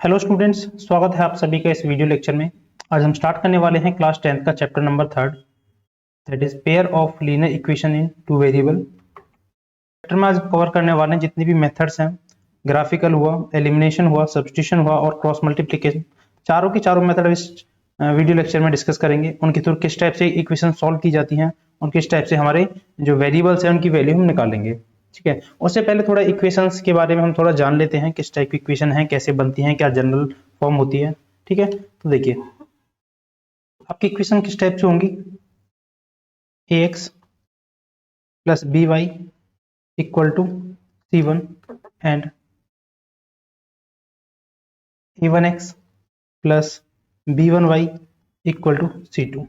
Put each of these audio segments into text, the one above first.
Hello students, स्वागत है आप सभी का इस वीडियो लेक्चर में। आज हम स्टार्ट करने वाले हैं क्लास 10th का chapter number 3, that is pair of linear equation in two variable. Chapter में आज कवर करने वाले हैं जितनी भी मेथड्स हैं, ग्राफिकल हुआ, एलिमिनेशन हुआ, सब्स्टिट्यूशन हुआ और क्रॉस मल्टीप्लिकेशन, चारों की चारों मेथड इस वीडियो लेक्चर में डिस्कस करेंगे। उनके थ्रू किस टाइप से इक्वेशन सॉल्व की जाती हैं और किस टाइप से हमारे जो वेरिएबल्स हैं उनकी वैल्यू हम निकालेंगे। ठीक है, उससे पहले थोड़ा इक्वेशंस के बारे में हम थोड़ा जान लेते हैं, किस टाइप की इक्वेशन है, कैसे बनती हैं, क्या जनरल फॉर्म होती है। ठीक है, तो देखिए आपकी इक्वेशन किस टाइप से होंगी। ax plus b y equal to c1 and a1x plus b1y equal to c2।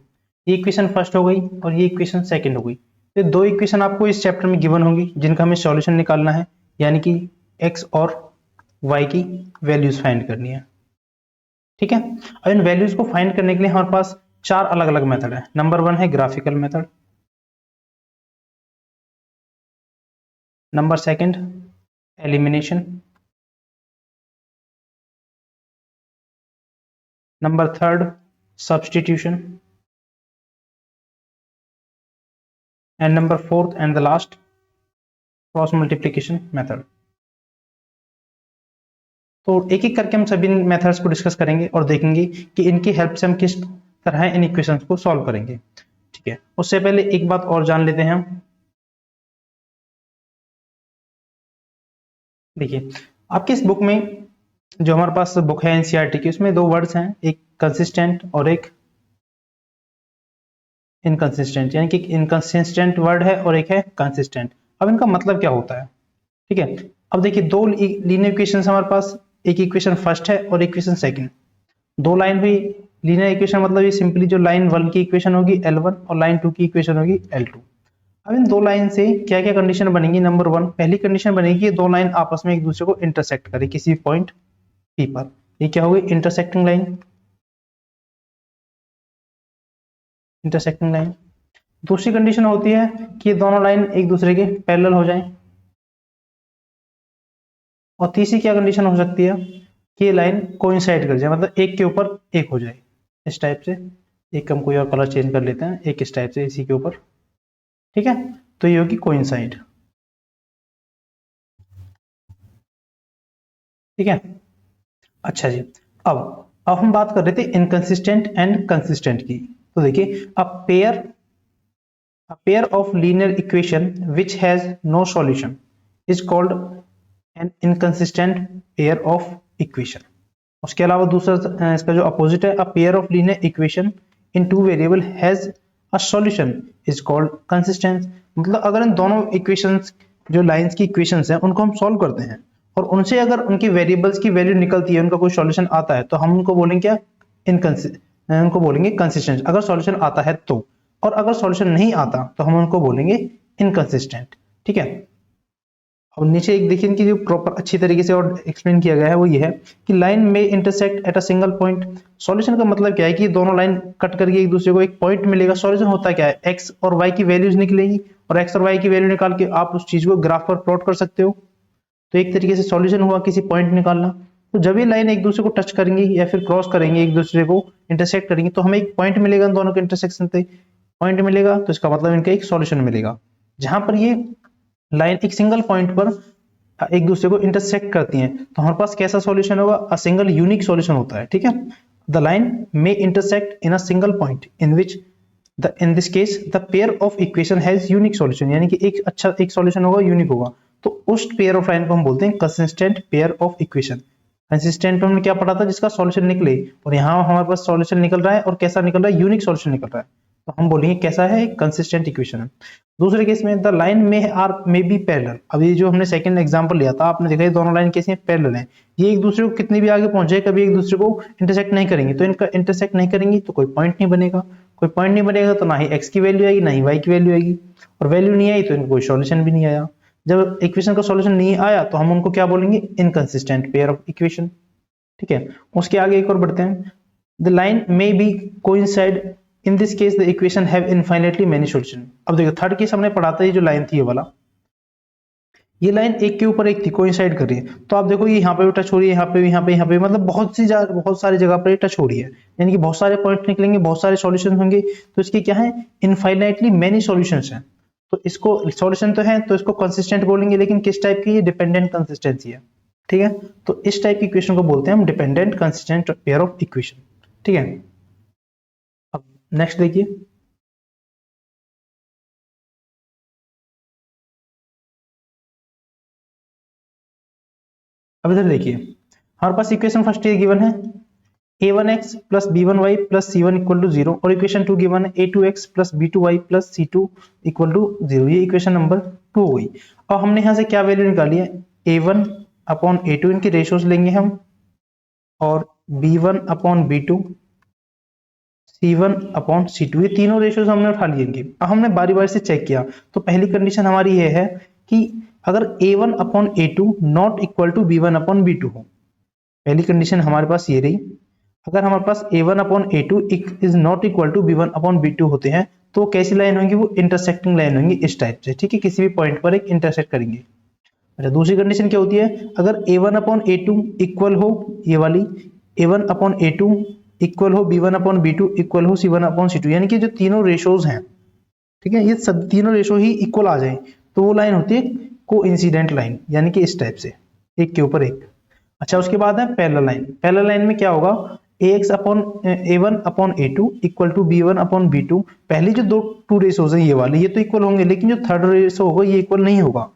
ये इक्वेशन फर्स्ट हो गई और ये इक्वेशन सेकंड हो गई। तो दो इक्वेशन आपको इस चैप्टर में गिवन होंगी जिनका हमें सॉल्यूशन निकालना है, यानी कि x और y की वैल्यूज फाइंड करनी है। ठीक है, और इन वैल्यूज को फाइंड करने के लिए हमारे पास चार अलग अलग मेथड है। नंबर 1 है graphical method, number second elimination, number third substitution, and number fourth and the last cross multiplication method. तो एक एक करके हम सभी मेथड्स को डिस्कस करेंगे और देखेंगे कि इनकी हेल्प से हम किस तरह इन इक्वेशंस को सॉल्व करेंगे। ठीक है, उससे पहले एक बात और जान लेते हैं हम। देखिए आपकी इस बुक में, जो हमारे पास बुक है एनसीईआरटी की, उसमें दो वर्ड्स हैं, एक कंसिस्टेंट और एक इनकंसिस्टेंट, यानी कि इनकंसिस्टेंट वर्ड है और एक है कंसिस्टेंट। अब इनका मतलब क्या होता है। ठीक है, अब देखिए दो लीनियर इक्वेशंस हमारे पास, एक इक्वेशन फर्स्ट है और इक्वेशन सेकंड। दो लाइन हुई लीनियर इक्वेशन, मतलब ये सिंपली जो लाइन 1 की इक्वेशन होगी L1 और लाइन 2 की इक्वेशन होगी L2। अब इन दो लाइन से क्या क्या कंडीशन बनेगी। नंबर 1, पहली कंडीशन बनेगी ये दो लाइन आपस में एक दूसरे को इंटरसेक्ट करे किसी पॉइंट P पर। ये क्या होगी, इंटरसेक्टिंग लाइन, इंटरसेक्टिंग लाइन। दूसरी कंडीशन होती है कि ये दोनों लाइन एक दूसरे के पैरेलल हो जाएं। और तीसरी क्या कंडीशन हो सकती है कि ये लाइन कोइंसाइड कर जाए, मतलब एक के ऊपर एक हो जाए, इस टाइप से। एक हम कोई और कलर चेंज कर लेते हैं, एक इस टाइप से इसी के ऊपर। ठीक है, तो ये होगी कोइंसाइड। ठीक है, अच्छा जी। अब हम बात कर रहे थे इनकंसिस्टेंट एंड कंसिस्टेंट की। तो देखिए a pair of linear equation which has no solution is called an inconsistent pair of equation। उसके अलावा दूसरा इसका जो अपोजिट है, a pair of linear equation in two variable has a solution is called consistent। मतलब अगर इन दोनों equations, जो लाइंस की इक्वेशंस हैं, उनको हम सॉल्व करते हैं और उनसे अगर उनकी वेरिएबल्स की वैल्यू निकलती है, उनका कोई सॉल्यूशन आता है, तो हम उनको बोलेंगे क्या, उनको बोलेंगे कंसिस्टेंट अगर सॉल्यूशन आता है तो। और अगर सॉल्यूशन नहीं आता तो हम उनको बोलेंगे इनकंसिस्टेंट। ठीक है, और नीचे एक देखिए इनकी जो प्रॉपर अच्छी तरीके से और एक्सप्लेन किया गया है वो ये है कि लाइन में intersect at a single point. Solution का मतलब क्या है कि दोनों लाइन कट करके एक दूसरे को एक पॉइंट मिलेगा। सॉल्यूशन होता क्या है, एक्स और वाई की वैल्यूज निकलेगी और एक्स और वाई की वैल्यू निकाल के आप उस चीज को ग्राफ पर प्लॉट कर सकते हो। तो एक तरीके से सॉल्यूशन हुआ किसी पॉइंट निकालना। तो जब ये लाइन एक दूसरे को टच करेंगे या फिर क्रॉस करेंगे, एक दूसरे को इंटरसेक्ट करेंगे, तो हमें एक पॉइंट मिलेगा, दोनों के इंटरसेक्शन पे पॉइंट मिलेगा, तो इसका मतलब इनका एक सॉल्यूशन मिलेगा। जहां पर ये लाइन एक सिंगल पॉइंट पर एक दूसरे को इंटरसेक्ट करती हैं, तो हमारे पास कैसा सॉल्यूशन होगा, अ सिंगल यूनिक सॉल्यूशन होता है। ठीक है, द लाइन में intersect in a single point in which in this case the pair of equation has unique solution, यानी कि एक अच्छा एक सॉल्यूशन होगा, यूनिक होगा। तो उस पेयर ऑफ लाइन को हम बोलते हैं consistent pair of equation. Consistent में हमने क्या पढ़ा था, जिसका सॉल्यूशन निकले, और यहाँ हमारे पास सॉल्यूशन निकल रहा है और कैसा निकल रहा है, यूनिक सॉल्यूशन निकल रहा है, तो हम बोलेंगे कैसा है, कंसिस्टेंट इक्वेशन है। दूसरे केस में द लाइन में आर में बी पैरेलल। अब ये जो हमने सेकंड एग्जांपल लिया था, आपने देखा ये दोनों लाइन कैसी हैं, पैरेलल हैं। ये एक दूसरे को कितनी भी आगे पहुंचे, कभी एक दूसरे को इंटरसेक्ट नहीं करेंगी। तो इनका इंटरसेक्ट नहीं करेंगी तो कोई पॉइंट नहीं बनेगा, कोई पॉइंट नहीं बनेगा तो ना ही x की वैल्यू आएगी ना ही y की वैल्यू आएगी, और वैल्यू नहीं आई तो इनको कोई सॉल्यूशन भी नहीं आया। जब इक्वेशन का सॉल्यूशन नहीं आया तो हम उनको क्या बोलेंगे, इनकंसिस्टेंट पेयर ऑफ इक्वेशन। ठीक है, उसके आगे एक और बढ़ते हैं। The line may be coincide in this case the equation have infinitely many solution. अब देखो थर्ड केस हमने पढ़ा था, ये जो लाइन थी ये वाला, ये लाइन एक के ऊपर एक थी, कोइंसाइड कर रही है, तो आप देखो ये यहाँ पे भी टच हो रही है, यहाँ पे मतलब बहुत सारी जगह पर टच हो रही है, यानी कि बहुत सारे पॉइंट निकलेंगे, बहुत सारे सॉल्यूशन होंगे, तो इसके क्या है, इनफाइनाइटली मेनी सॉल्यूशंस हैं। तो इसको सॉल्यूशन तो है, तो इसको कंसिस्टेंट बोलेंगे, लेकिन किस टाइप की, ये डिपेंडेंट कंसिस्टेंसी है। ठीक है, तो इस टाइप की इक्वेशन को बोलते हैं हम dependent consistent pair of equation. ठीक है, अब नेक्स्ट देखिए, अब इधर देखिए, हमारे पास इक्वेशन फर्स्ट ये गिवन है a1x plus b1y plus c1 equal to 0, और इक्वेशन 2 गिवन है a2x plus b2y plus c2 equal to 0। ये इक्वेशन नंबर 2 हो गई। अब हमने यहाँ से क्या वैल्यू निकाली है, a1 अपॉन a2 इनके रेशियोज लेंगे हम, और b1 upon b2, c1 upon c2, ये तीनों रेशियोज हमने उठा लिए इनके। अब हमने बारी बारी से चेक किया, तो पहली कंडीशन हमारी ये है कि अगर a1 upon a2 not equal to b1 upon b2 हो, पहली कंडीशन हमारे पास ये रही। अगर हमारे पास a1 upon a2 is not equal to b1 upon b2 होते हैं, तो कैसी लाइन होंगी, वो इंटरसेक्टिंग लाइन होंगी इस टाइप से। ठीक है, किसी भी पॉइंट पर एक इंटरसेक्ट करेंगे। अच्छा, दूसरी कंडीशन क्या होती है, अगर a1 अपॉन a2 इक्वल हो, ये वाली a1 अपॉन a2 इक्वल हो b1 अपॉन b2 इक्वल हो c1 अपॉन c2, यानी कि जो तीनों रेशोज हैं, ठीक है, ये सब तीनों रेशो ही इक्वल आ जाए, तो वो लाइन होती है कोइंसिडेंट लाइन, यानी कि इस टाइप से एक के ऊपर एक। अच्छा, उसके बाद है पैरेलल लाइन। पैरेलल लाइन में क्या होगा, ax upon a1 upon a2 equal to b1 upon b2, पहली जो दो टू रेशोज है ये वाले, ये तो इक्वल होंगे, लेकिन जो थर्ड रेशो होगा ये इक्वल नहीं होगा।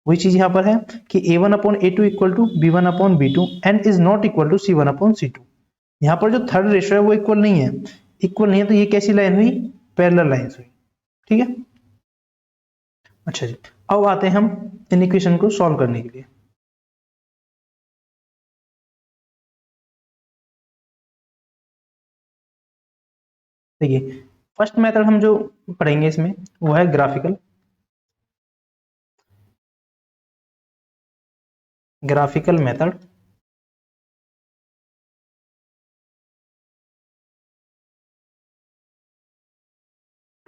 वही चीज यहाँ पर है कि a1 upon a2 equal to b1 upon b2 and is not equal to c1 upon c2। यहाँ पर जो थर्ड रेशो है वो इक्वल नहीं है, तो ये कैसी लाइन हुई, पैरेलल लाइन हुई। ठीक है, अच्छा जी, अब आते हैं हम इन इक्वेशन को सॉल्व करने के लिए। देखिए, फर्स्ट मेथड हम जो पढ़ेंगे इसमें वो है graphical method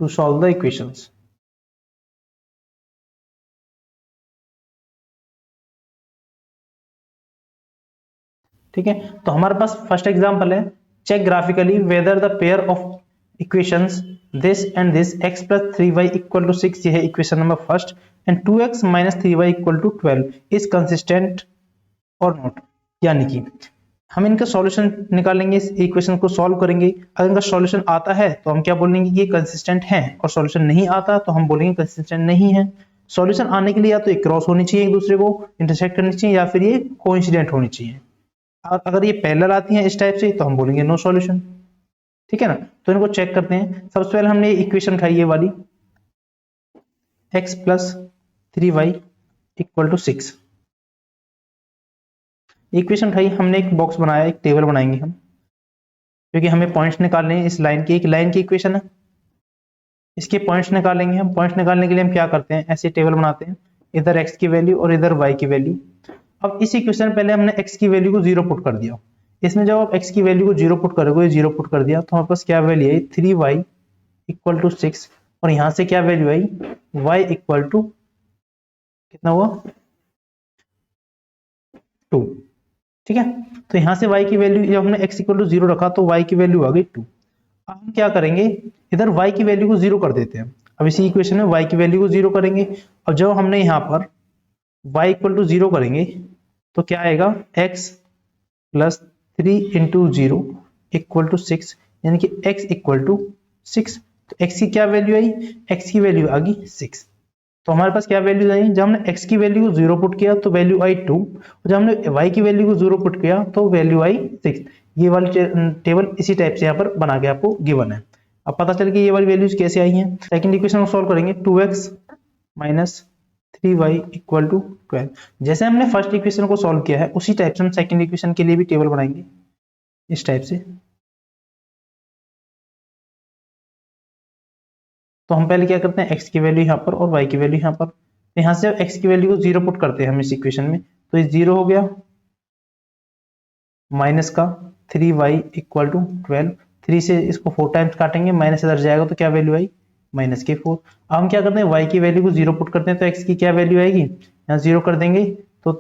to solve the equations. ठीक है, तो हमारे पास फर्स्ट एग्जांपल है, check graphically whether the pair of equations this and this x plus 3y equal to 6, ये है equation number first, and 2x minus 3y equal to 12 is consistent और not. यानी कि हम इनका सॉल्यूशन निकालेंगे, इस इक्वेशन को सॉल्व करेंगे। अगर इनका सॉल्यूशन आता है तो हम क्या बोलेंगे, ये कंसिस्टेंट है, और सॉल्यूशन नहीं आता तो हम बोलेंगे कंसिस्टेंट नहीं है। सॉल्यूशन आने के लिए या तो एक क्रॉस होनी चाहिए, एक दूसरे को इंटरसेक्ट करनी चाहिए, या फिर ये कोइंसिडेंट होनी चाहिए। और अगर ये पैरेलल आती है इस टाइप से तो हम बोलेंगे नो सॉल्यूशन। ठीक है ना, तो इनको चेक करते हैं। सबसे पहले हमने इक्वेशन उठाई ये वाली, x plus 3y equal to 6, equation उठाई, हमने एक बॉक्स बनाया, एक टेबल बनाएंगे हम, क्योंकि हमें पॉइंट्स निकालने हैं। इस लाइन की, एक लाइन की इक्वेशन है, इसके पॉइंट्स निकालेंगे हम। पॉइंट्स निकालने के लिए हम क्या करते हैं, ऐसे टेबल बनाते हैं, इधर x की वैल्यू और इधर y की वैल्यू। अब इस इक्वेशन में पहले हमने x की वैल्यू को 0 पुट कर दिया, इसमें जब आप x की वैल्यू को 0 पुट करोगे, 0 पुट कर दिया, तो हमारे पास क्या value I, 3y equal to 6, और यहां से क्या वैल्यू आई, y इक्वल टू कितना हुआ, 2। ठीक है, तो यहां से y की वैल्यू, जब हमने x इक्वल टू 0 रखा तो y की वैल्यू आ गई 2। अब हम क्या करेंगे, इधर y की वैल्यू को 0 कर देते हैं। अब इसी इक्वेशन में y की वैल्यू को 0 करेंगे, और जब हमने यहाँ पर y इक्वल टू 0 करेंगे तो क्या आएगा, x plus 3 into 0 equal to 6, यानी कि x इक्वल टू 6। तो x की क्या वैल्यू आई, x की वैल्यू आ गई 6। तो हमारे पास क्या वैल्यू आई, जब हमने x की वैल्यू को 0 पुट किया तो वैल्यू आई 2, और जब हमने y की वैल्यू को 0 पुट किया तो वैल्यू आई 6। ये वाली टेबल इसी टाइप से यहाँ पर बना के आपको गिवन है। अब पता चल कि ये वाली वैल्यूज कैसे आई हैं। सेकंड इक्वेशन को सॉल्व करेंगे, 2x minus 3y equal to 12। जैसे हमने फर्स्ट इक्वेशन को सॉल्व किया है उसी टाइप से हम सेकंड इक्वेशन के लिए भी टेबल बनाएंगे इस टाइप से। तो हम पहले क्या करते हैं, x की वैल्यू यहाँ पर और y की वैल्यू यहाँ पर। तो यहाँ से x की वैल्यू को 0 पुट करते हैं हम इस इक्वेशन में, तो ये 0 हो गया, माइनस का 3y इक्वल टू 12, 3 से इसको 4 टाइम्स काटेंगे, माइनस इधर जाएगा तो क्या वैल्यू आई, माइनस के 4। अब हम क्या करते हैं, y की वैल्यू को 0 पुट करते हैं तो x की क्या वैल्यू आएगी, यहाँ 0 कर देंगे तो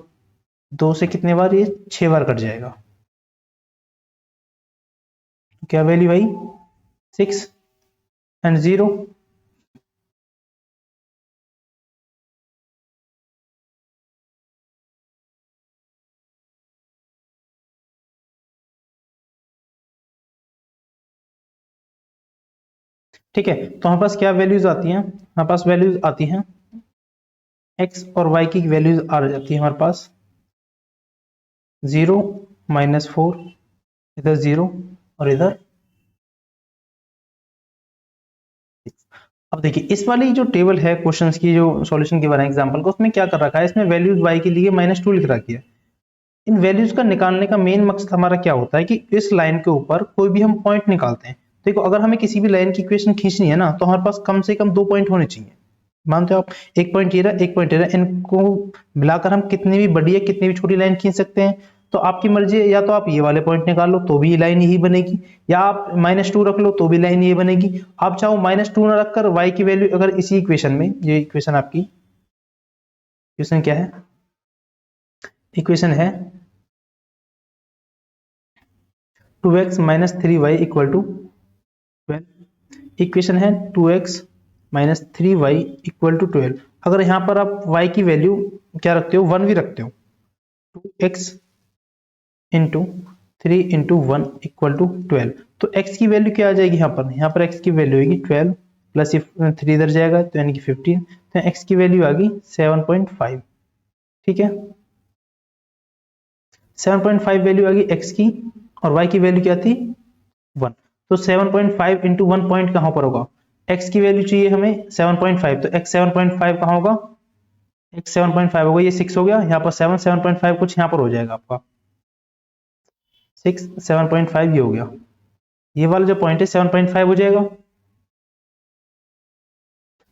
2 से कितने बार, ये 6 बार कट जाएगा। क्या वैल्यू आई, 6 एंड 0। ठीक है, तो हमारे पास क्या वैल्यूज आती हैं, हमारे पास वैल्यूज आती हैं x और y की वैल्यूज आ जाती है हमारे पास 0 -4, इधर 0 और इधर। अब देखिए इस वाली जो टेबल है क्वेश्चंस की, जो सॉल्यूशन के बारे में एग्जांपल को, उसमें क्या कर रखा है, इसमें वैल्यूज y के लिए -2 लिख रखी है। इन वैल्यूज का निकालने का मेन मकसद हमारा क्या होता है कि इस लाइन के ऊपर कोई भी हम पॉइंट निकालते हैं। देखो अगर हमें किसी भी लाइन की इक्वेशन खींचनी है ना, तो हमारे पास कम से कम 2 पॉइंट होने चाहिए। मानते हो आप, एक पॉइंट ये रहा, एक पॉइंट ये रहा, इनको मिलाकर हम कितनी भी बड़ी है कितनी भी छोटी लाइन खींच सकते हैं। तो आपकी मर्जी है, या तो आप ये वाले पॉइंट निकाल लो तो भी ये लाइन यही बनेगी, या आप -2 रख लो तो भी लाइन ये बनेगी। आप चाहो -2 ना रखकर y की वैल्यू अगर इसी इक्वेशन में, ये इक्वेशन आपकी इक्वेशन क्या है, इक्वेशन है 2x - 3y = 12। इक्वेशन है 2x - 3y = 12। अगर यहाँ पर आप y की वैल्यू क्या रखते हो, 1 भी रखते हो, 2x × 3 × 1 = 12। तो x की वैल्यू क्या आ जाएगी, यहाँ पर x की वैल्यू आएगी 12 प्लस 3 इधर जाएगा तो यानी कि 15, तो x की वैल्यू आ गई 7.5। ठीक है, 7.5 वैल्यू आ गई x की, और y की वैल्यू क्या थी, 1। तो 7.5 × 1 पॉइंट कहां पर होगा, x की वैल्यू चाहिए हमें 7.5, तो x 7.5 कहां होगा, x 7.5 होगा, ये 6 हो गया, यहाँ पर 7, 7.5 कुछ यहाँ पर हो जाएगा आपका 6, 7.5 ये हो गया, ये वाला जो पॉइंट है 7.5 हो जाएगा।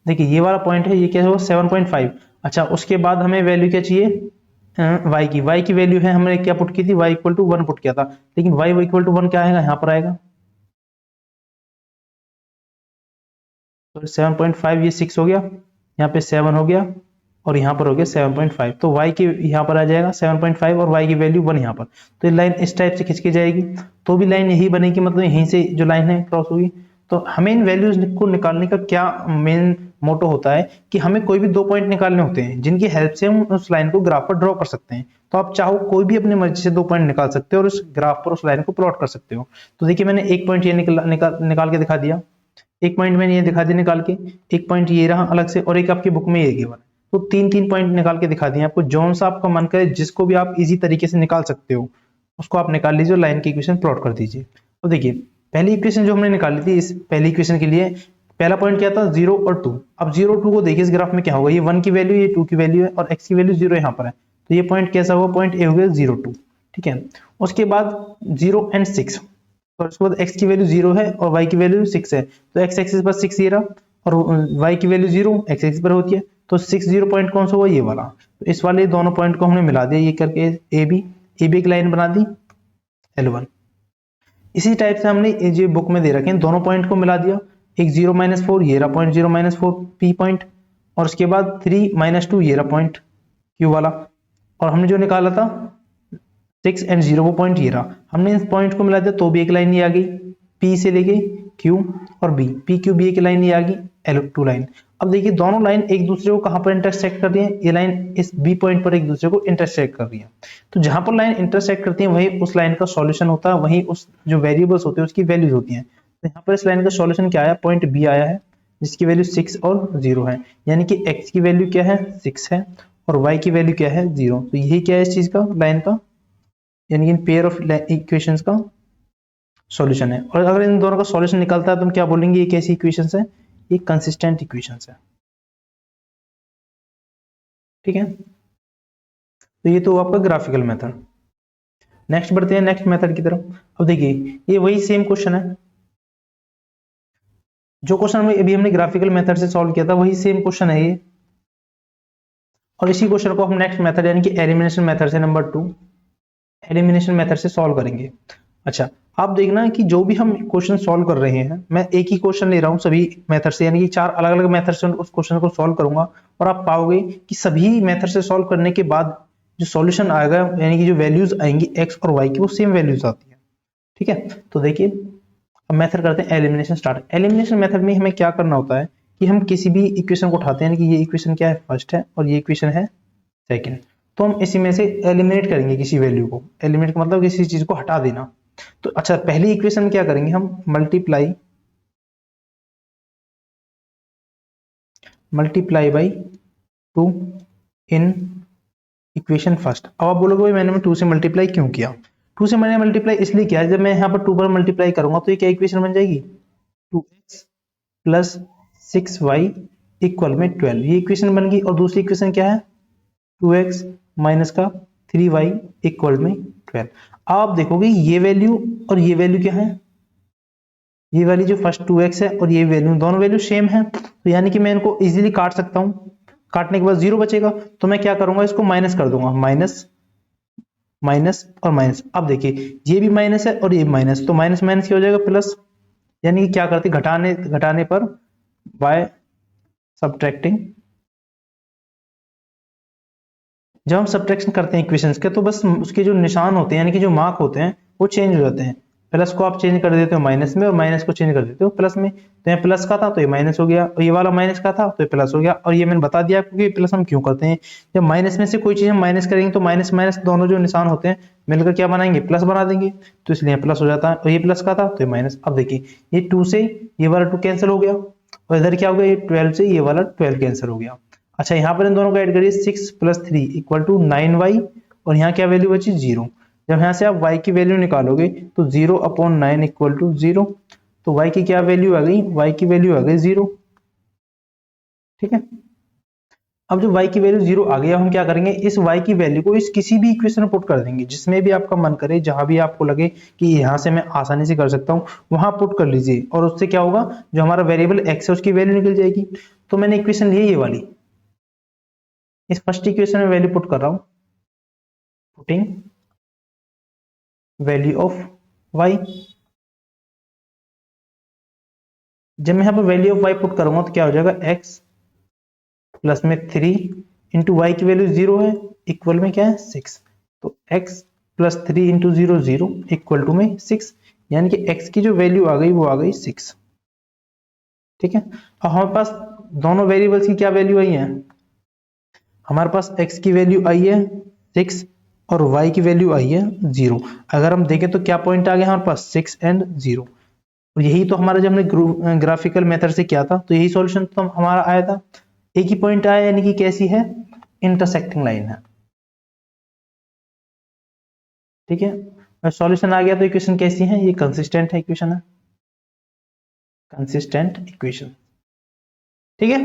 देखिए ये वाला पॉइंट है, ये क्या होगा 7.5। अच्छा उसके बाद हमें वैल्यू क्या चाहिए, y की वैल्यू है, हमने क्या पुट की थी, y = 1 पुट किया था, लेकिन y = 1 क्या आएगा, यहाँ पर आएगा, तो 7.5 ये 6 हो गया, यहाँ पे 7 हो गया, और यहाँ पर हो गया 7.5। तो y की यहाँ पर आ जाएगा 7.5 और y की वैल्यू 1 यहाँ पर। तो ये लाइन इस टाइप से खिंच के जाएगी, तो भी लाइन यही बनेगी, मतलब यहीं से जो लाइन है क्रॉस होगी। तो हमें इन वैल्यूज को निकालने का क्या मेन मोटो होता है कि हमें कोई भी 2 पॉइंट निकालने होते हैं जिनकी हेल्प से हम उस लाइन को ग्राफ पर ड्रॉ कर सकते हैं। तो आप चाहो कोई भी अपनी मर्जी से 2 पॉइंट निकाल सकते हो और उस ग्राफ पर उस लाइन को प्लॉट कर सकते हो। तो देखिए मैंने एक पॉइंट ये निकाल के दिखा दिया, एक पॉइंट मैंने ये दिखा दिया निकाल के, एक पॉइंट ये रहा अलग से, और एक आपकी बुक में ये गिवन है। तो 3 पॉइंट निकाल के दिखा दिए आपको, जौन सा आपका मन करे जिसको भी आप इजी तरीके से निकाल सकते हो उसको आप निकाल लीजिए, लाइन की इक्वेशन प्लॉट कर दीजिए। तो देखिए पहली इक्वेशन जो हमने निकाली थी, इस पहली इक्वेशन के लिए पहला पॉइंट क्या था, 0 और 2। अब 0 2 को देखिए इस ग्राफ में क्या होगा, ये 1 की वैल्यू, ये 2 की वैल्यू है, और x की वैल्यू 0 यहाँ पर है, तो ये पॉइंट कैसा हुआ, पॉइंट ए हो गया 0 2। ठीक है, उसके बाद 0 एंड 6, और उसके बाद x की वैल्यू 0 है और y की वैल्यू 6 है, तो x एक्सिस पर 6 ये रहा, और y की वैल्यू 0 x एक्सिस पर होती है, तो 6 0 पॉइंट कौन सा हुआ, ये वाला। तो इस वाले दोनों पॉइंट को हमने मिला दिया, ये करके ए बी एक लाइन बना दी L1। इसी टाइप से हमने जो बुक में दे रखे हैं दोनों पॉइंट को मिला दिया, एक 0 -4 ये रहा पॉइंट 0 -4 P पॉइंट, और उसके बाद 3 -2 ये रहा पॉइंट Q वाला, और हमने जो निकाला था 6 एंड 0 वो पॉइंट ये रहा, हमने इस पॉइंट को मिला दिया तो भी एक लाइन ये आ गई P से लेके Q और B, P Q B एक लाइन ये आ गई L2 लाइन। अब देखिए दोनों लाइन एक दूसरे को कहां पर इंटरसेक्ट कर रही है, ये लाइन इस B पॉइंट पर एक दूसरे को इंटरसेक्ट कर रही है। तो जहां पर लाइन इंटरसेक्ट करती है वही उस लाइन का सॉल्यूशन होता है, वही उस जो वेरिएबल्स होते हैं उसकी वैल्यूज होती हैं। तो यहाँ पर इस लाइन का सॉल्यूशन क्या आया, पॉइंट B आया है जिसकी वैल्यू 6 और 0 है, यानी कि x की वैल्यू क्या है 6 है और y की वैल्यू क्या है 0। तो यही क्या है इस चीज का, लाइन का, यानी कि पेयर ऑफ इक्वेशंस का सॉल्यूशन है। और अगर इन दोनों का सॉल्यूशन निकलता है तो हम क्या बोलेंगे, ये कैसी इक्वेशंस है, ये कंसिस्टेंट इक्वेशंस है। ठीक है, तो ये तो आपका ग्राफिकल मेथड। नेक्स्ट बढ़ते हैं नेक्स्ट मेथड की तरफ। अब देखिए ये वही सेम क्वेश्चन है, जो क्वेश्चन अभी हमने ग्राफिकल मेथड से सॉल्व किया था वही सेम क्वेश्चन है ये, और इसी क्वेश्चन को हम नेक्स्ट मेथड यानी कि एलिमिनेशन मेथड से, नंबर 2 एलिमिनेशन मेथड से सॉल्व करेंगे। अच्छा आप देखना कि जो भी हम क्वेश्चन सॉल्व कर रहे हैं, मैं एक ही क्वेश्चन ले रहा हूँ सभी मेथड से, यानी कि 4 अलग अलग मेथड से उस क्वेश्चन को सॉल्व करूंगा, और आप पाओगे कि सभी मेथड से सॉल्व करने के बाद जो सॉल्यूशन आएगा, यानी कि जो वैल्यूज आएंगी एक्स और वाई की, वो सेम वैल्यूज आती है। ठीक है, तो देखिए अब मेथड करते हैं एलिमिनेशन स्टार्ट। एलिमिनेशन मेथड में हमें क्या करना होता है कि हम किसी भी इक्वेशन को उठाते हैं, कि ये इक्वेशन क्या है, फर्स्ट है, और ये इक्वेशन है सेकंड, तो हम इसी में से एलिमिनेट करेंगे किसी वैल्यू को। एलिमिनेट का मतलब किसी चीज को हटा देना। तो अच्छा, पहली इक्वेशन में क्या करेंगे हम, multiply by 2 in equation first. अब आप बोलोगे भाई मैंने 2 से मल्टीप्लाई क्यों किया? 2 से मैंने मल्टीप्लाई इसलिए किया, जब मैं यहाँ पर 2 पर मल्टीप्लाई करूंगा तो ये क्या इक्वेशन बन जाएगी, 2x प्लस 6y इक्वल में 12, ये इक्वेशन बन गई। और दूसरी इक्वेशन क्या है, 2x माइनस का 3y इक्वल में 12। आप देखोगे ये वैल्यू और ये वैल्यू क्या है, ये वाली जो फर्स्ट 2x है और ये वैल्यू, दोनों वैल्यू सेम है, तो यानी कि मैं इनको इजीली काट सकता हूँ। काटने के बाद 0 बचेगा, तो मैं क्या करूंगा, इसको माइनस कर दूंगा, माइनस माइनस और माइनस। अब देखिए ये भी माइनस है और ये माइनस, तो माइनस माइनस क्या हो जाएगा, प्लस। यानी कि क्या करते, घटाने घटाने पर बाय सब्ट्रैक्टिंग, जब हम सब्ट्रैक्शन करते हैं इक्वेशंस के, तो बस उसके जो निशान होते हैं, यानी कि जो मार्क होते हैं, वो चेंज हो जाते हैं। प्लस को आप चेंज कर देते हो माइनस में, और माइनस को चेंज कर देते हो प्लस में। तो यहाँ प्लस का था तो ये माइनस हो गया, और ये वाला माइनस का था तो ये प्लस हो गया। और ये मैंने बता दिया आपको कि प्लस हम क्यों करते हैं। जब माइनस में से कोई चीज हम माइनस करेंगे तो माइनस माइनस दोनों जो निशान होते हैं मिलकर क्या बनाएंगे, प्लस बना देंगे, तो इसलिए प्लस हो जाता है। और ये प्लस का था तो ये माइनस। अब देखिए ये 2 से ये वाला 2 कैंसिल हो गया, और इधर क्या हो गया, ये 12 से ये वाला 12 कैंसिल हो गया। अच्छा, यहाँ पर इन दोनों को ऐड करिए, 6 प्लस 3 इक्वल टू 9y, और यहाँ क्या वैल्यू बची, 0। जब यहाँ से आप y की वैल्यू निकालोगे तो 0 अपॉन 9 इक्वल टू 0, तो y की क्या वैल्यू आ गई, y की वैल्यू आ गई 0। ठीक है, अब जो y की वैल्यू 0 आ गया, हम क्या करेंगे, इस y की वैल्यू को इस किसी भी इक्वेशन में पुट कर देंगे, जिसमें भी आपका मन करे, जहां भी आपको लगे कि यहाँ से मैं आसानी से कर सकता हूँ, वहां पुट कर लीजिए। और उससे क्या होगा, जो हमारा वेरिएबल x है उसकी वैल्यू निकल जाएगी। तो मैंने इक्वेशन ली ये वाली, इस फर्स्ट इक्वेशन में वैल्यू पुट कर रहा हूं, पुटिंग वैल्यू ऑफ y। जब मैं यहाँ पर वैल्यू ऑफ y पुट करूंगा तो क्या हो जाएगा, x प्लस में 3 इंटू वाई की वैल्यू 0 है, इक्वल में क्या है 6, तो x plus 3 into 0 0 equal to में 6, यानी कि x की जो वैल्यू आ गई वो आ गई 6। ठीक है, अब हमारे पास दोनों वेरिएबल्स की क्या वैल्यू आई है, हमारे पास x की वैल्यू आई है 6 और y की वैल्यू आई है 0। अगर हम देखें तो क्या पॉइंट आ गया हमारे पास, 6 एंड 0। और यही तो हमारा, जब हमने ग्राफिकल मेथड से किया था, तो यही सॉल्यूशन तो हमारा आया था। एक ही पॉइंट आया, यानी कि कैसी है, इंटरसेक्टिंग लाइन है। ठीक है, सॉल्यूशन आ गया तो इक्वेशन कैसी है, ये कंसिस्टेंट है इक्वेशन है, कंसिस्टेंट इक्वेशन। ठीक है,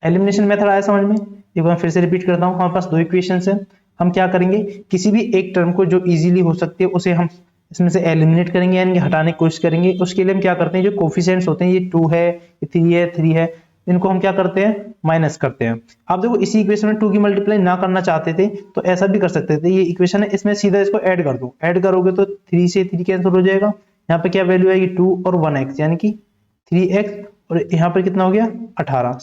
एलिमिनेशन मेथड आया समझ में। एक बार फिर से रिपीट करता हूं, हमारे पास दो इक्वेशंस हैं। हम क्या करेंगे, किसी भी एक टर्म को जो इजीली हो सकती है उसे हम इसमें से एलिमिनेट करेंगे, यानी कि हटाने की कोशिश करेंगे। उसके लिए हम क्या करते हैं, जो कोफिशिएंट्स होते हैं, ये 2 है, ये 3 है, 3 है, इनको हम क्या करते हैं, माइनस करते हैं। आप देखो इसी इक्वेशन में 2 की मल्टीप्लाई ना करना चाहते थे तो ऐसा भी कर सकते थे, ये इक्वेशन है, इसमें सीधा इसको ऐड कर दो। ऐड करोगे तो 3 से 3 कैंसिल हो जाएगा, यहाँ पे क्या वैल्यू आएगी 2 और 1x, यानी कि 3x, और यहाँ पर कितना हो गया 18,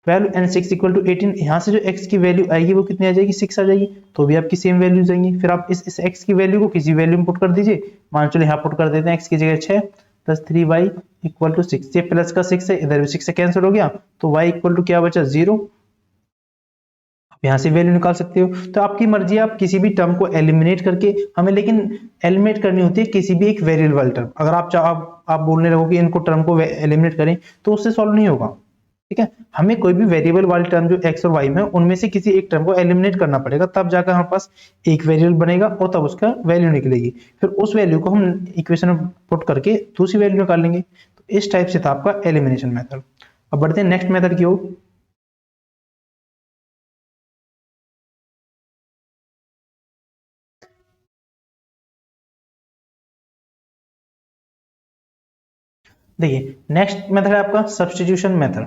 12 एंड 6 इक्वल टू 18। यहाँ से जो x की वैल्यू आएगी वो कितनी आ जाएगी, 6 आ जाएगी, तो भी आपकी सेम वैल्यूज आएंगी। फिर आप इस x की वैल्यू को किसी वैल्यू में पुट कर दीजिए, मान चलो यहाँ पुट कर देते हैं x की जगह 6 प्लस 3y इक्वल टू 6, ये प्लस का 6 है, इधर भी 6 से कैंसिल हो गया, तो y इक्वल टू क्या बचा 0। आप यहाँ से वैल्यू निकाल सकते हो। तो आपकी मर्जी, आप किसी भी टर्म को एलिमिनेट करके, हमें लेकिन एलिमिनेट करनी होती है किसी भी एक वेरिएबल वाली टर्म। अगर आप बोलने लगो कि इनको टर्म को एलिमिनेट करें तो उससे सॉल्व नहीं होगा। ठीक है, हमें कोई भी वेरिएबल वाली टर्म जो x और y में, उनमें से किसी एक टर्म को एलिमिनेट करना पड़ेगा, तब जाकर हमारे पास एक वेरिएबल बनेगा और तब उसका वैल्यू निकलेगी। फिर उस वैल्यू को हम इक्वेशन में पुट करके दूसरी वैल्यू निकाल लेंगे। तो इस टाइप से था आपका एलिमिनेशन मेथड। अब बढ़ते हैं नेक्स्ट मेथड की ओर। देखिए नेक्स्ट मेथड है आपका सब्स्टिट्यूशन मेथड।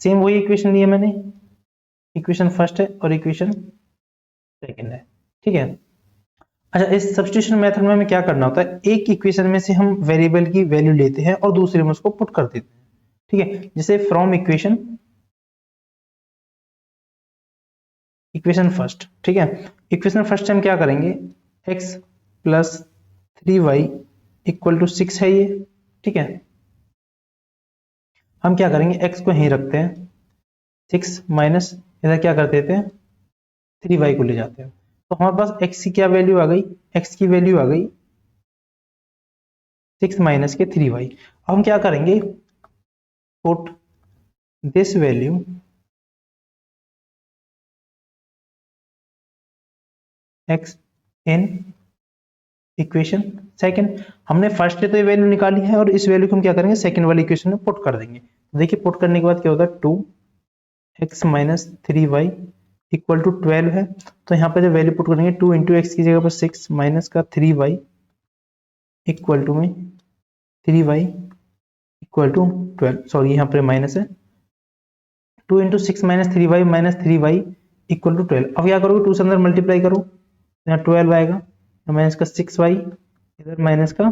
सेम वही इक्वेशन ली है मैंने, इक्वेशन फर्स्ट है और इक्वेशन सेकंड है। ठीक है, अच्छा, इस सब्स्टिट्यूशन मेथड में हमें क्या करना होता है, एक इक्वेशन में से हम वेरिएबल की वैल्यू लेते हैं और दूसरे में उसको पुट कर देते हैं। ठीक है, जैसे फ्रॉम इक्वेशन, इक्वेशन फर्स्ट, ठीक है, इक्वेशन फर्स्ट हम क्या करेंगे, x plus 3y equal to 6 है ये। ठीक है, हम क्या करेंगे, x को यहीं रखते हैं, 6 माइनस इधर क्या कर देते हैं, 3y को ले जाते हैं, तो हमारे पास x की क्या वैल्यू आ गई, x की वैल्यू आ गई 6 माइनस के 3y। अब हम क्या करेंगे, put this value x in equation second. हमने फर्स्ट से तो ये वैल्यू निकाली है और इस वैल्यू को हम क्या करेंगे, सेकंड वाली इक्वेशन में पुट कर देंगे। देखिए पुट करने के बाद क्या होता है, 2x minus 3y equal to 12 है। तो यहाँ पे जब वैल्यू पुट करेंगे 2 इंटू एक्स की जगह पर 6 माइनस का 3y इक्वल टू में 3y इक्वल टू 12, सॉरी यहाँ पर माइनस है, 2 into 6 minus 3y minus 3y equal to 12। अब क्या करोगे, 2 से अंदर मल्टीप्लाई करो, यहाँ 12 आएगा, माइनस का 6y इधर माइनस का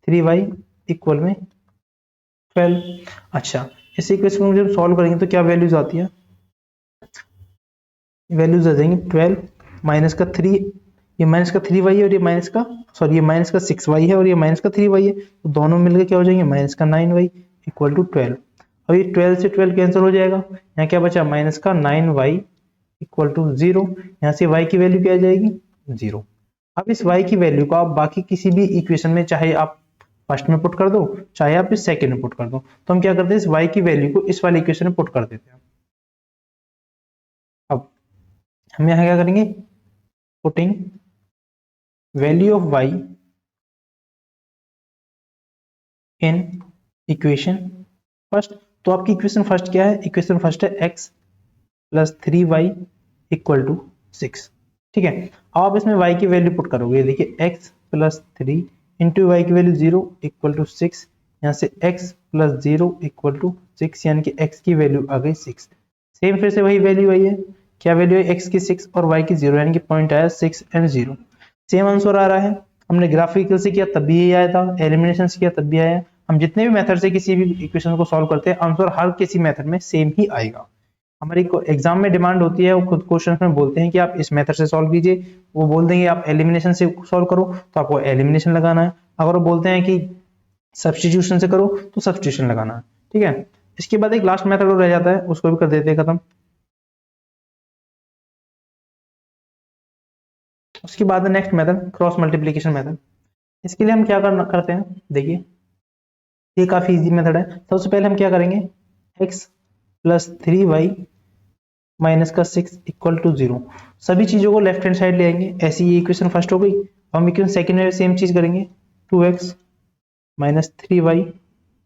3y इक्वल में 12। अच्छा, इस इक्वेशन को जब सॉल्व करेंगे तो क्या वैल्यूज आती है, वैल्यूज आ जाएंगी 12 माइनस का 3, ये माइनस का 3y है और ये माइनस का, सॉरी ये माइनस का 6y है और ये माइनस का 3y है, तो दोनों मिलकर क्या हो जाएंगे, माइनस का 9y इक्वल टू 12। अब ये 12 से 12 कैंसिल हो जाएगा, यहाँ क्या बचा, माइनस का 9y इक्वल टू 0। यहाँ से y की वैल्यू क्या आ जाएगी, 0। अब इस y की वैल्यू को आप बाकी किसी भी इक्वेशन में, चाहे आप फर्स्ट में पुट कर दो, चाहे आप इस सेकंड में पुट कर दो, तो हम क्या करते हैं, इस y की वैल्यू को इस वाली इक्वेशन में पुट कर देते हैं। अब हम यहाँ क्या करेंगे, putting value of y in equation first. तो आपकी इक्वेशन फर्स्ट क्या है, इक्वेशन फर्स्ट है x plus 3y equal to 6। ठीक है, अब आप इसमें y की वैल्यू पुट करोगे, देखिए x प्लस 3 इंटू वाई की वैल्यू 0 इक्वल टू 6, यहाँ से x प्लस 0 इक्वल टू 6, यानी कि x की वैल्यू आ गई 6। सेम फिर से वही वैल्यू आई है, क्या वैल्यू है, x की 6 और y की 0, यानी कि पॉइंट आया 6 एंड 0। सेम आंसर आ रहा है, हमने ग्राफिकल से किया तब भी यही आया था, एलिमिनेशन से किया तब भी आया। हम जितने भी मेथड से किसी भी इक्वेशन को सॉल्व करते हैं, आंसर हर किसी मेथड में सेम ही आएगा। हमारी एग्जाम में डिमांड होती है, वो खुद क्वेश्चन में बोलते हैं कि आप इस मेथड से सॉल्व कीजिए, वो बोल देंगे आप एलिमिनेशन से सॉल्व करो, तो आपको एलिमिनेशन लगाना है। अगर वो बोलते हैं कि सब्सटीट्यूशन से करो, तो सब्सटीट्यूशन लगाना है। ठीक है, इसके बाद एक लास्ट मेथड और रह जाता है, उसको भी कर देते हैं खत्म। उसके बाद next method cross multiplication method. इसके लिए हम क्या करते हैं, देखिए ये काफी इजी मेथड है। सबसे पहले हम क्या करेंगे, x प्लस 3y माइनस का 6 इक्वल टू 0, सभी चीजों को लेफ्ट हैंड साइड ले आएंगे। ऐसी ये इक्वेशन फर्स्ट हो गई। हम इक्वेशन सेकंड में सेम चीज करेंगे, 2x माइनस 3y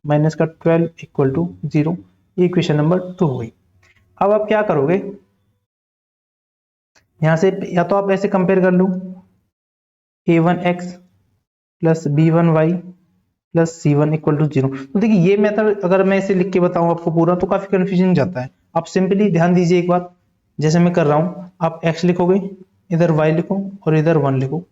माइनस का 12 इक्वल टू 0, ये इक्वेशन नंबर 2 हो गई। अब आप क्या करोगे, यहां से या तो आप ऐसे कंपेयर कर लो, a1x plus b1y plus c1 equal to 0। तो देखिए ये मेथड अगर मैं इसे लिख के बताऊं आपको पूरा, तो काफी कंफ्यूजन जाता है। आप सिंपली ध्यान दीजिए एक बात, जैसे मैं कर रहा हूं, आप x लिखोगे, इधर y लिखो और इधर 1 लिखो।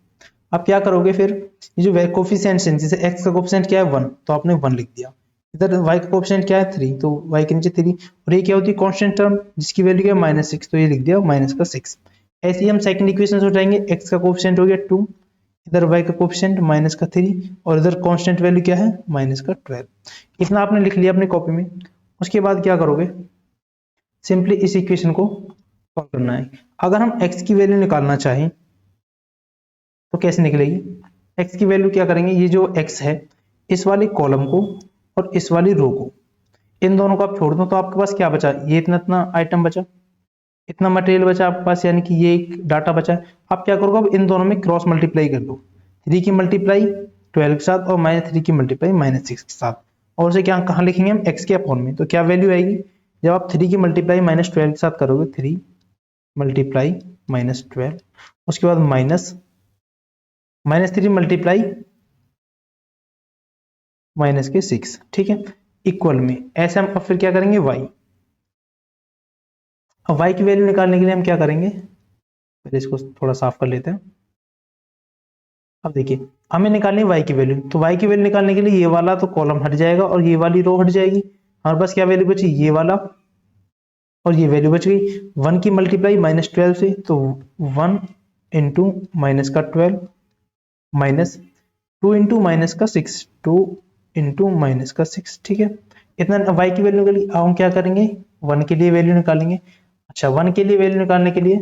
आप क्या करोगे फिर, ये जो कोफिशिएंट्स हैं, जैसे x का कोफिशिएंट क्या है 1, तो आपने 1 लिख दिया, इधर y का कोफिशिएंट क्या है 3, तो y के नीचे 3, और ये क्या होती है कांस्टेंट टर्म जिसकी वैल्यू क्या है -6, तो ये लिख दिया -6। ऐसे ही हम सेकंड इक्वेशन से उठाएंगे, x का कोफिशिएंट हो गया 2, इधर y का कोफिशिएंट -3, और इधर कांस्टेंट वैल्यू क्या है -12। इतना आपने लिख लिया अपनी कॉपी में। उसके बाद क्या करोगे, सिंपली इस इक्वेशन को सॉल्व करना है। अगर हम x की वैल्यू निकालना चाहें तो कैसे निकलेगी, x की वैल्यू क्या करेंगे, ये जो x है इस वाली कॉलम को और इस वाली रो को, इन दोनों को आप छोड़ दो, तो आपके पास क्या बचा, ये इतना इतना आइटम बचा, इतना मटेरियल बचा आपके पास, यानी कि ये एक डाटा बचा है। आप क्या करोगे, अब इन दोनों में क्रॉस मल्टीप्लाई कर दो, 3 की मल्टीप्लाई 12 के साथ और -3 की मल्टीप्लाई -6 के साथ, और उसे क्या कहाँ लिखेंगे हम, x के अपॉन में। तो क्या वैल्यू आएगी, जब आप 3 की मल्टीप्लाई -12 के साथ करोगे, 3 मल्टीप्लाई -12, उसके बाद -3 मल्टीप्लाई माइनस के 6, ठीक है, इक्वल में, ऐसे हम अब फिर क्या करेंगे y। अब y की वैल्यू निकालने के लिए हम क्या करेंगे, पहले इसको थोड़ा साफ कर लेते हैं। अब देखिए हमें निकालनी है y की वैल्यू, तो y की वैल्यू निकालने के लिए ये वाला तो कॉलम हट जाएगा और ये वाली रो हट जाएगी, हमारे पास क्या वैल्यू बची, ये वाला और ये वैल्यू बच गई। 1 की मल्टीप्लाई -12 से, तो 1 इंटू माइनस का 12 माइनस 2 इंटू माइनस का 6, 2 इंटू माइनस का 6, ठीक है। इतना y की वैल्यू निकाली। अब हम क्या करेंगे, 1 के लिए वैल्यू निकालेंगे। अच्छा 1 के लिए वैल्यू निकालने के लिए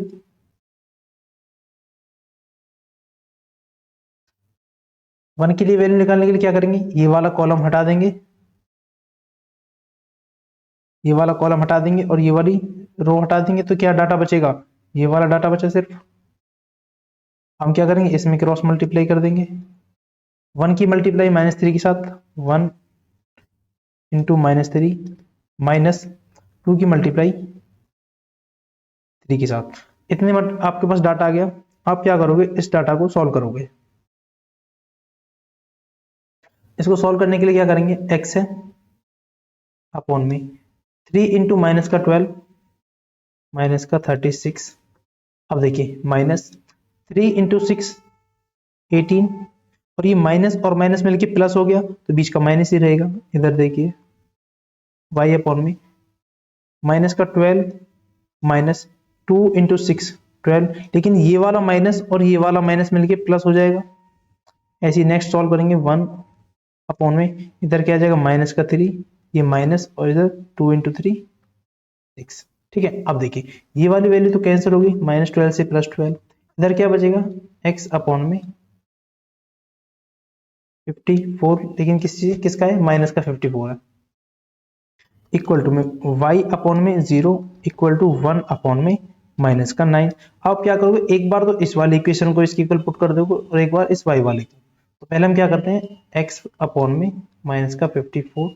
1 के लिए वैल्यू निकालने के लिए क्या करेंगे, ये वाला कॉलम हटा देंगे, ये वाला कॉलम हटा देंगे और ये वाली रो हटा देंगे, तो क्या डाटा बचेगा, ये वाला डाटा बचा सिर्फ। हम क्या करेंगे, इसमें क्रॉस मल्टीप्लाई कर देंगे। 1 की मल्टीप्लाई -3 के साथ, 1 इंटू -3 माइनस 2 की मल्टीप्लाई 3 के साथ। इतने में आपके पास डाटा आ गया। आप क्या करोगे, इस डाटा को सॉल्व करोगे। इसको सॉल्व करने के लिए क्या करेंगे, x है अपॉन में 3 इंटू माइनस का 12 माइनस का 36। अब देखिए -3 इंटू 6 18, और ये माइनस और माइनस मिलके प्लस हो गया, तो बीच का माइनस ही रहेगा। इधर देखिए y अपॉन में माइनस का 12 माइनस 2 इंटू 6 12, लेकिन ये वाला माइनस और ये वाला माइनस मिलके प्लस हो जाएगा। ऐसे ही नेक्स्ट सॉल्व करेंगे, 1 अपॉन में इधर क्या आ जाएगा, माइनस का 3, ये माइनस और इधर 2 इंटू 3 6, ठीक है। अब देखिए ये वाली वैल्यू तो कैंसिल होगी, -12 से +12, इधर क्या बचेगा, x अपॉन में 54, लेकिन किसका है, माइनस का 54 है, इक्वल टू में y अपॉन में 0 इक्वल टू 1 अपॉन में माइनस का 9। अब क्या करोगे, एक बार तो इस वाली इक्वेशन को इसके इक्वल पुट कर दोगे और एक बार इस y वाले को। तो पहले हम क्या करते हैं, x अपॉन में माइनस का 54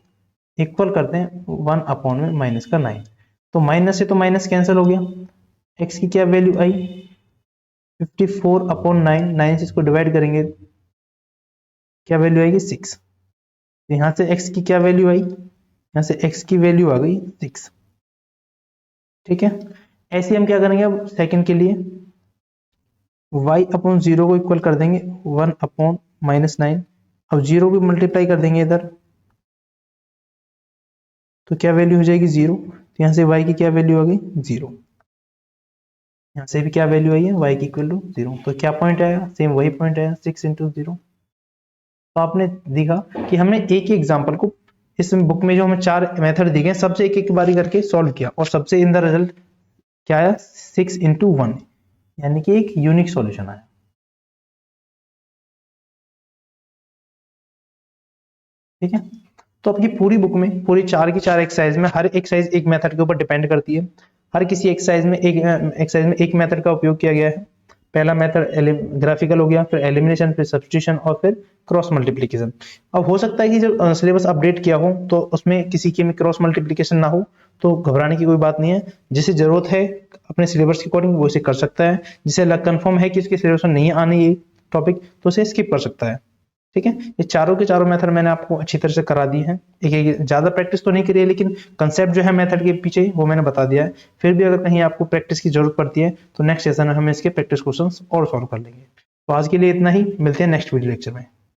इक्वल करते हैं 1 अपॉन में माइनस का 9। तो माइनस से तो माइनस कैंसिल हो गया, x की क्या वैल्यू आई 54 अपॉन 9, 9 से इसको डिवाइड करेंगे क्या वैल्यू आएगी 6। यहाँ से x की क्या वैल्यू आई, यहाँ से x की वैल्यू आ गई 6, ठीक है। ऐसे हम क्या करेंगे, अब सेकंड के लिए y अपॉन 0 को इक्वल कर देंगे 1 अपॉन -9। अब 0 को मल्टीप्लाई कर देंगे इधर, तो क्या वैल्यू हो जाएगी 0। तो यहाँ से y की क्या वैल्यू आ गई 0, यहाँ से भी क्या वैल्यू आई है, y की इक्वल टू 0। तो क्या पॉइंट आया, सेम वही पॉइंट आया 6 इंटू 0। तो आपने देखा कि हमने एक ही एग्जाम्पल को इस बुक में जो हमें 4 मेथड दिए गए सबसे एक एक बारी करके सॉल्व किया, और सबसे इन द रिजल्ट क्या आया 6 इंटू 1, यानी कि एक यूनिक सॉल्यूशन आया, ठीक है। तो आपकी पूरी बुक में पूरी 4 की 4 एक्सरसाइज में हर एक्सरसाइज एक मेथड के ऊपर डिपेंड करती है। हर किसी एक्सरसाइज में एक मेथड का उपयोग किया गया है। पहला मेथड ग्राफिकल हो गया, फिर एलिमिनेशन, फिर सब्स्टिट्यूशन और फिर क्रॉस मल्टीप्लिकेशन। अब हो सकता है कि जब सिलेबस अपडेट किया हो तो उसमें किसी के में क्रॉस मल्टीप्लिकेशन ना हो, तो घबराने की कोई बात नहीं है। जिसे जरूरत है अपने सिलेबस के अकॉर्डिंग वो इसे कर सकता है, जिसे कंफर्म है कि उसके सिलेबस में नहीं आने ये टॉपिक, तो उसे स्किप कर सकता है, ठीक है। ये चारों के चारों मेथड मैंने आपको अच्छी तरह से करा दी है। एक ज्यादा प्रैक्टिस तो नहीं करी है, लेकिन कंसेप्ट जो है मेथड के पीछे वो मैंने बता दिया है। फिर भी अगर कहीं आपको प्रैक्टिस की जरूरत पड़ती है तो नेक्स्ट सेशन में हम इसके प्रैक्टिस क्वेश्चंस और सॉल्व कर लेंगे। तो आज के लिए इतना ही, मिलते हैं नेक्स्ट वीडियो लेक्चर में।